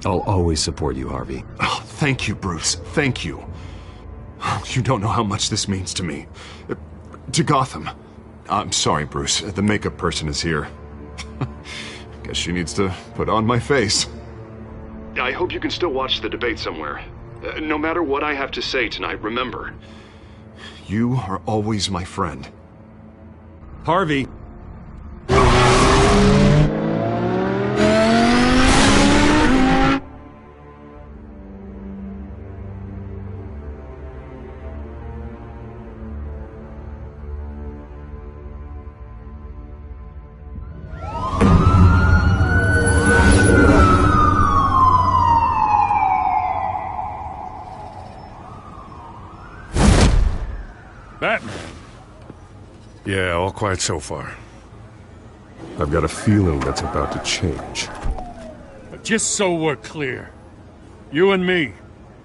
I'll always support you, Harvey. Oh, thank you, Bruce. Thank you. You don't know how much this means to me. To Gotham. I'm sorry, Bruce. The makeup person is here. Guess she needs to put on my face. I hope you can still watch the debate somewhere. No matter what I have to say tonight, remember, you are always my friend. Harvey. Batman. Yeah, all quiet so far. I've got a feeling that's about to change. But just so we're clear, you and me,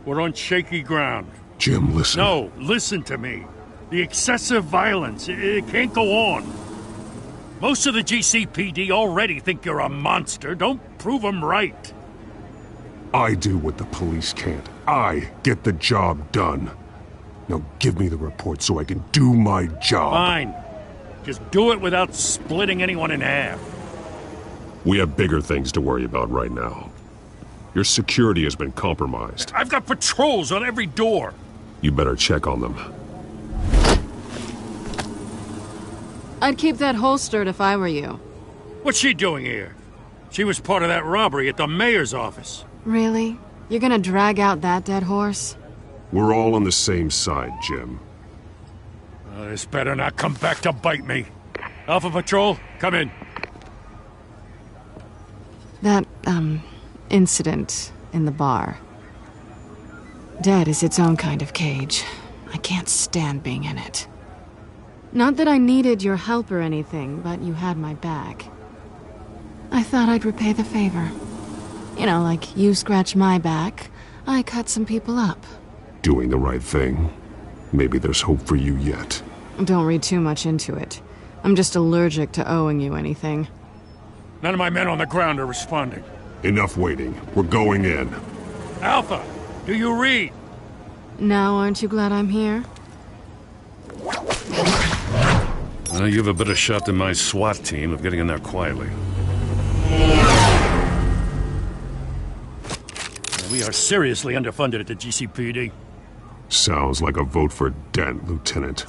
we're on shaky ground. Jim, listen. No, listen to me. The excessive violence, it can't go on. Most of the GCPD already think you're a monster. Don't prove them right. I do what the police can't. I get the job done. Now give me the report so I can do my job. Fine. Just do it without splitting anyone in half. We have bigger things to worry about right now. Your security has been compromised. I've got patrols on every door. You better check on them. I'd keep that holstered if I were you. What's she doing here? She was part of that robbery at the mayor's office. Really? You're gonna drag out that dead horse? We're all on the same side, Jim. This better not come back to bite me. Alpha Patrol, come in. That, incident in the bar. Dead is its own kind of cage. I can't stand being in it. Not that I needed your help or anything, but you had my back. I thought I'd repay the favor. You know, like you scratch my back, I cut some people up. Doing the right thing. Maybe there's hope for you yet. Don't read too much into it. I'm just allergic to owing you anything. None of my men on the ground are responding. Enough waiting. We're going in. Alpha, do you read? Now aren't you glad I'm here? You have a better shot than my SWAT team of getting in there quietly. We are seriously underfunded at the GCPD. Sounds like a vote for Dent, Lieutenant.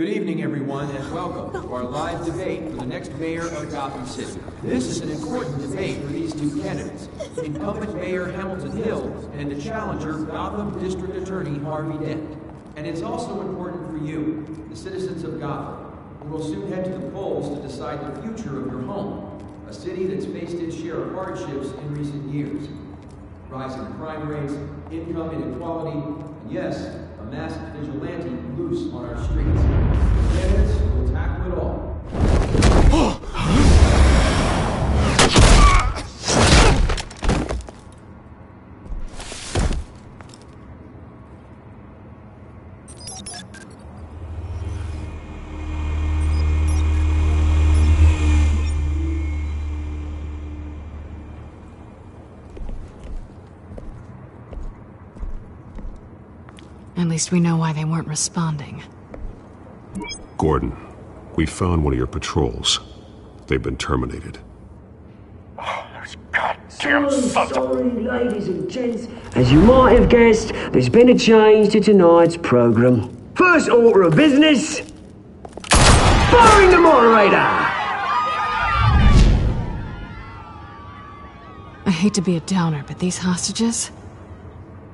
Good evening, everyone, and welcome to our live debate for the next mayor of Gotham City. This is an important debate for these two candidates, incumbent Mayor Hamilton Hill and the challenger, Gotham District Attorney Harvey Dent. And it's also important for you, the citizens of Gotham, who will soon head to the polls to decide the future of your home, a city that's faced its share of hardships in recent years. Rising crime rates, income inequality, and yes, a masked vigilante loose on our streets. The candidates will tackle it all. At least we know why they weren't responding. Gordon, we found one of your patrols. They've been terminated. Sorry, ladies and gents. As you might have guessed, there's been a change to tonight's program. First order of business, firing the moderator! I hate to be a downer, but these hostages?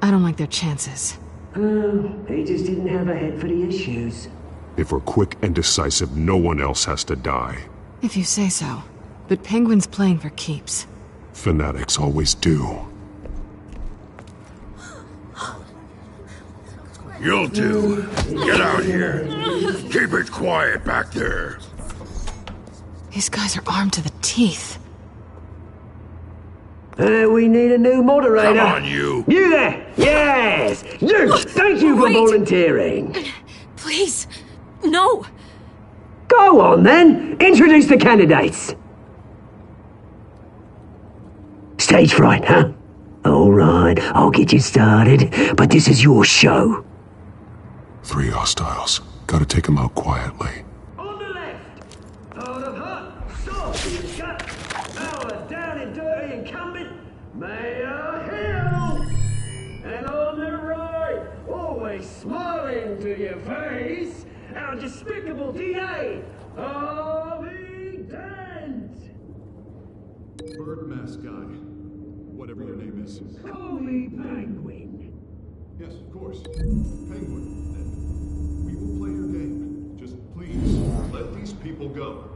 I don't like their chances. He just didn't have a head for the issues. If we're quick and decisive, no one else has to die. If you say so. But Penguin's playing for keeps. Fanatics always do. You'll do. Get out here. Keep it quiet back there. These guys are armed to the teeth. We need a new moderator. Come on, you. You there! Yes! You! Thank you for volunteering. Please, no. Go on, then. Introduce the candidates. Stage fright, huh? All right, I'll get you started, but this is your show. 3 hostiles. Gotta take them out quietly. On the left, hard of heart, soft in the gut, our down and dirty incumbent, Mayor Hill. And on the right, always smiling to your face, our despicable DA, Harvey Dent. Bird mask guy. Whatever your name is. Call me Penguin. Yes, of course. Penguin. Then we will play your game. Just please, let these people go.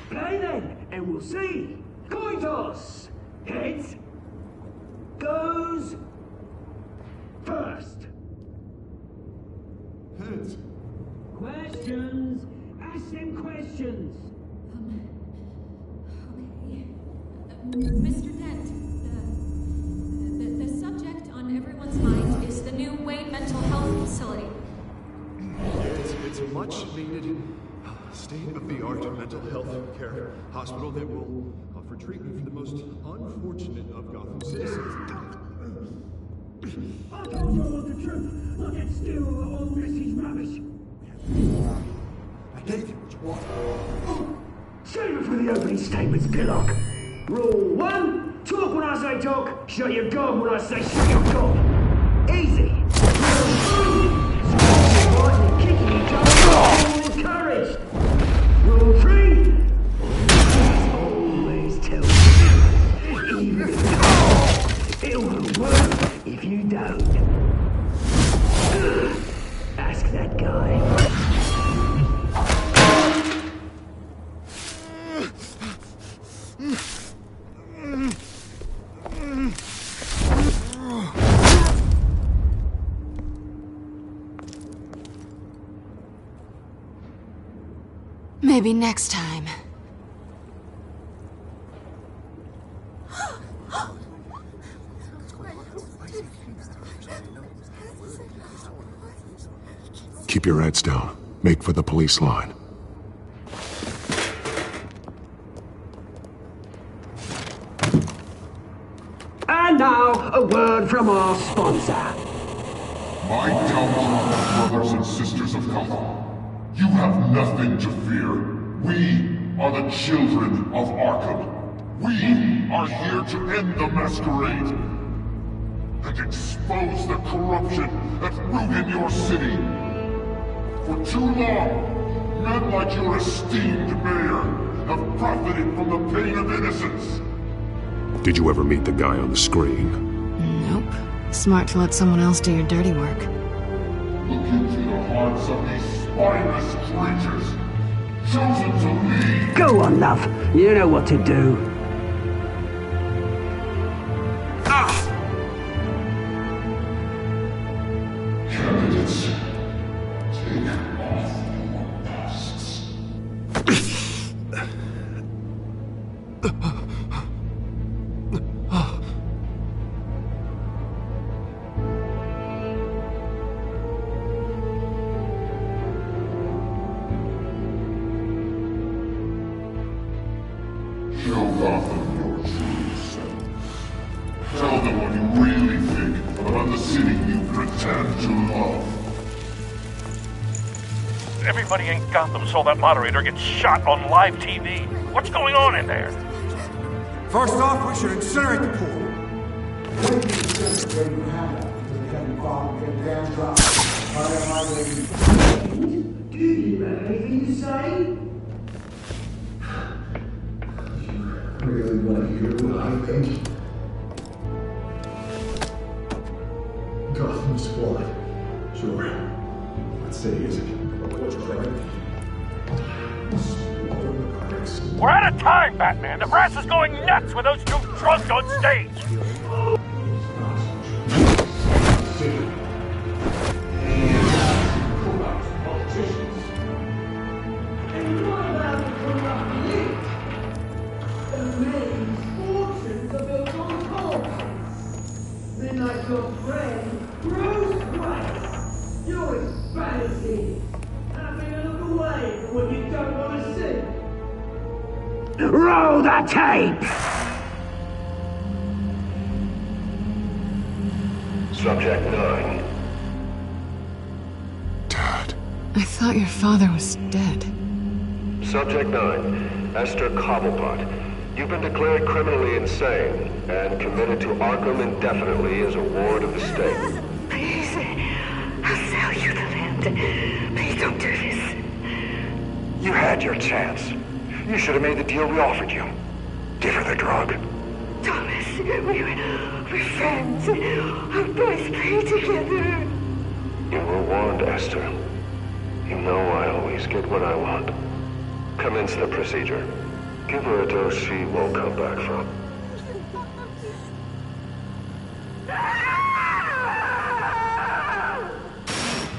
Play then, and we'll see. Coin toss. Heads goes first. Heads. Questions. Ask them questions. Mr. Dent, the subject on everyone's mind is the new Wayne Mental Health Facility. It's a much needed state-of-the-art mental health care hospital that will offer treatment for the most unfortunate of Gotham citizens. I told you all the truth. Look at still all this rubbish. I gave you what you wanted. Save it for the opening statements, Pillock. Rule 1, talk when I say talk, shut your gob when I say shut your gob. Easy. Rule 2, kicking each other, all encouraged. Rule 3, always tell the truth, even if it won't work if you don't. Ask that guy. Maybe next time. Keep your heads down. Make for the police line. And now, a word from our sponsor. My downfall, brothers and sisters of Gotham. You have nothing to fear. We are the children of Arkham. We are here to end the masquerade and expose the corruption that ruined your city. for too long. Men like your esteemed mayor have profited from the pain of innocence. Did you ever meet the guy on the screen? Nope. Smart to let someone else do your dirty work. Look into the hearts of these spineless creatures, chosen to lead. Go on, love. You know what to do. Candidates, take off your masks. Show Gotham your true self. Tell them what you really think about the city you pretend to love. Everybody in Gotham saw that moderator get shot on live TV. What's going on in there? First off, we should incinerate the Do you have anything to say? Really want to hear what I think? Gotham's flawed. Sure. What city is it? What's right? We're out of time, Batman. The brass is going nuts with those two drunks on stage. Like your friend, Bruce Wayne. You're as bad as he is. Having a look away from what you don't want to see. Roll the tape! Subject 9. Dad. I thought your father was dead. Subject 9. Esther Cobblepot. You've been declared criminally insane and committed to Arkham indefinitely as a ward of the state. Please, I'll sell you the land. Please don't do this. You had your chance. You should have made the deal we offered you. Give her the drug. Thomas, we're friends. Our boys play together. You were warned, Esther. You know I always get what I want. Commence the procedure. Give her a dose she won't come back from.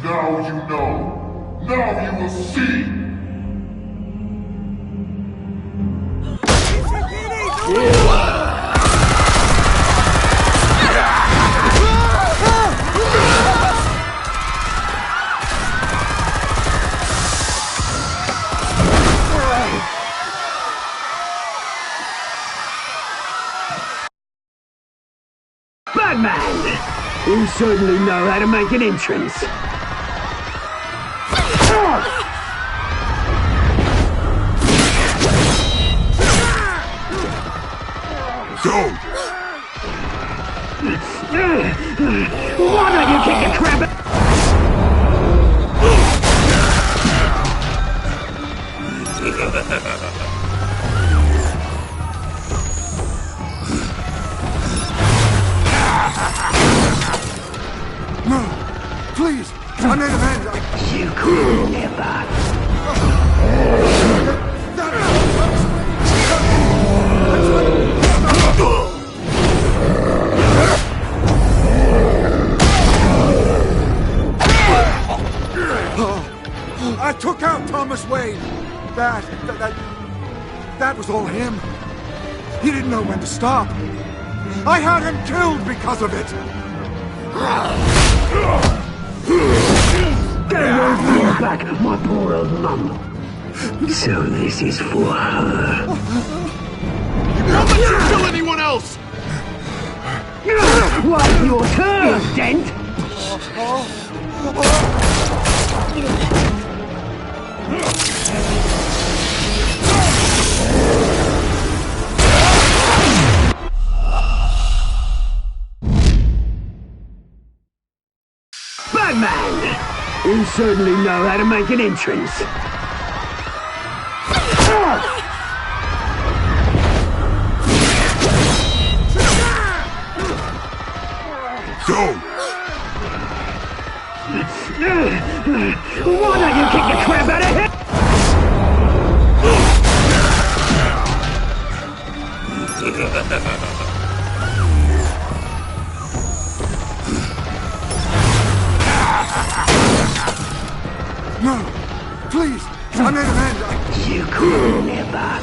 Now you know. Now you will see. Batman! You certainly know how to make an entrance. Go! Why don't you kick the crap out? No! Please! I made amends! You could never. I took out Thomas Wayne! That was all him. He didn't know when to stop. I had him killed because of it! Don't bring back my poor old mum. So this is for her. Don't let you kill anyone else! What's your turn, Dent? Batman! You certainly know how to make an entrance. Go! Why don't you kick the crap out of him? No! Please! I made an end! You could never.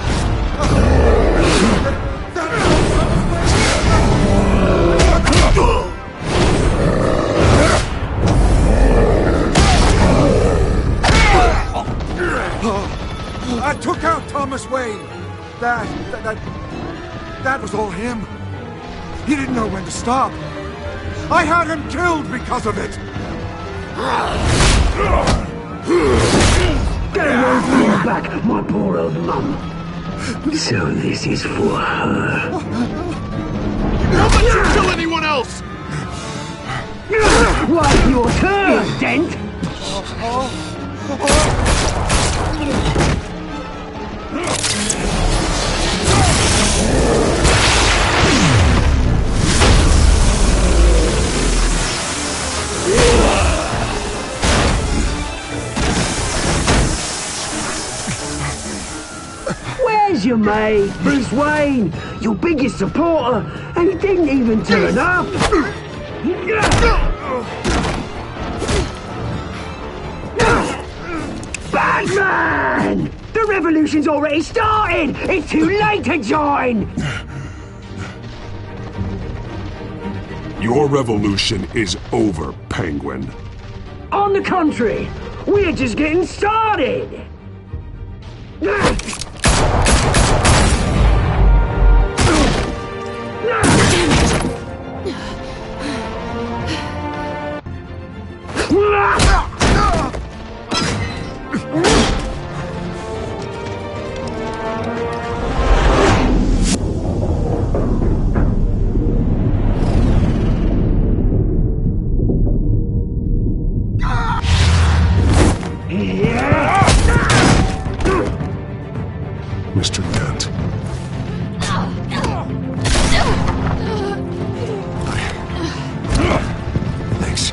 I took out Thomas Wayne. That was all him. He didn't know when to stop. I had him killed because of it. Get away from your back, my poor old mum. So this is for her. Don't let you kill anyone else! Why, your turn, Dent! Where's your mate, Bruce Wayne? Your biggest supporter, and he didn't even turn up! Batman! The revolution's already started! It's too late to join! Your revolution is over, Penguin. On the contrary, we're just getting started! Mr. Dent. Thanks.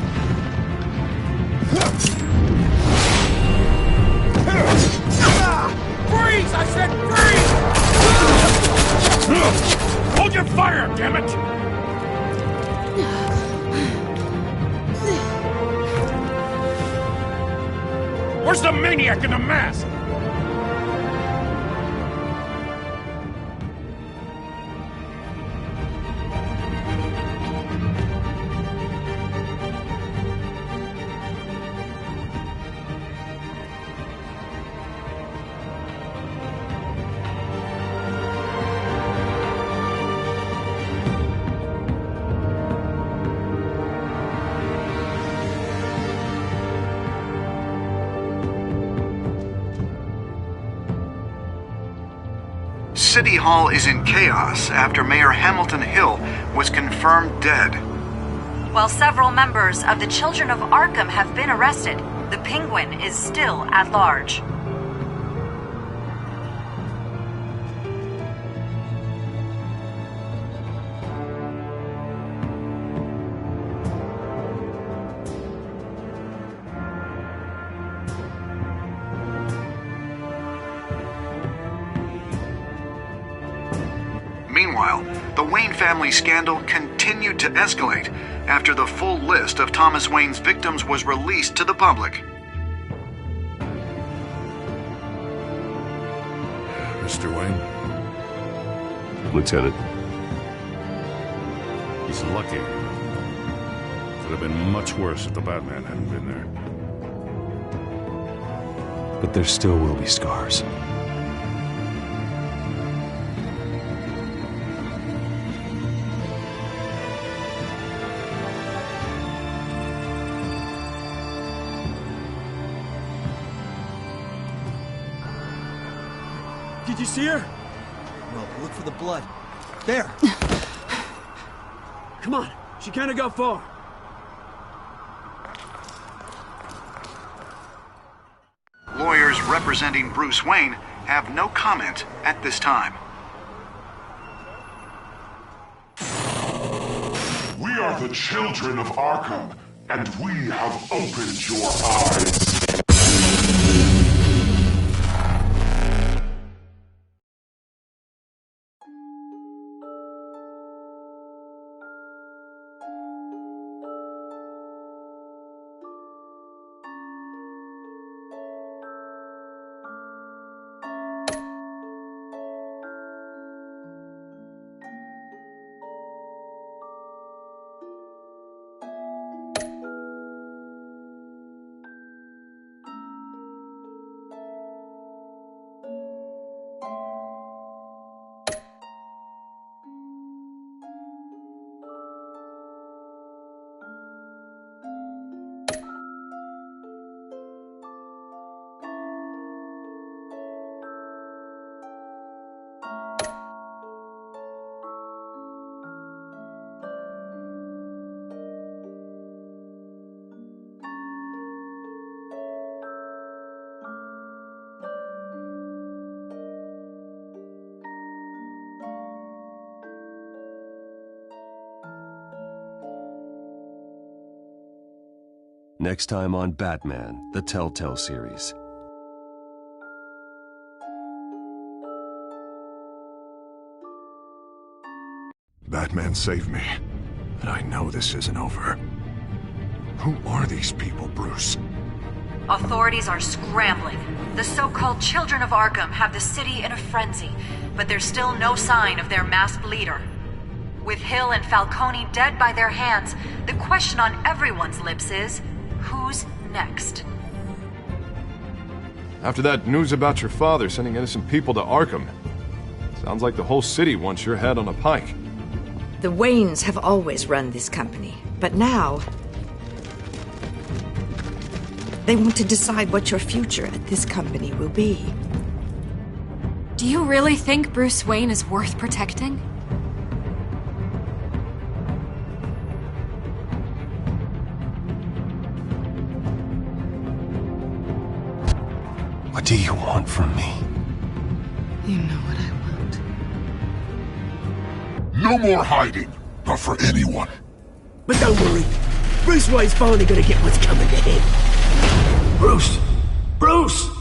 Freeze! I said freeze! Hold your fire, damn it! Where's the maniac in the mask? City Hall is in chaos after Mayor Hamilton Hill was confirmed dead. While several members of the Children of Arkham have been arrested, the Penguin is still at large. Meanwhile, the Wayne family scandal continued to escalate after the full list of Thomas Wayne's victims was released to the public. Mr. Wayne? Lieutenant. He's lucky. Could have been much worse if the Batman hadn't been there. But there still will be scars. Did you see her? Well, look for the blood. There! Come on, she can't have got far. representing Bruce Wayne have no comment at this time. We are the children of Arkham, and we have opened your eyes. Next time on Batman, the Telltale series. Batman saved me, but I know this isn't over. Who are these people, Bruce? Authorities are scrambling. The so-called Children of Arkham have the city in a frenzy, but there's still no sign of their masked leader. With Hill and Falcone dead by their hands, the question on everyone's lips is, who's next? After that news about your father sending innocent people to Arkham, sounds like the whole city wants your head on a pike. The Waynes have always run this company, but now they want to decide what your future at this company will be. Do you really think Bruce Wayne is worth protecting? What do you want from me? You know what I want. No more hiding, not for anyone. But don't worry, Bruce Wayne's finally gonna get what's coming to him. Bruce! Bruce!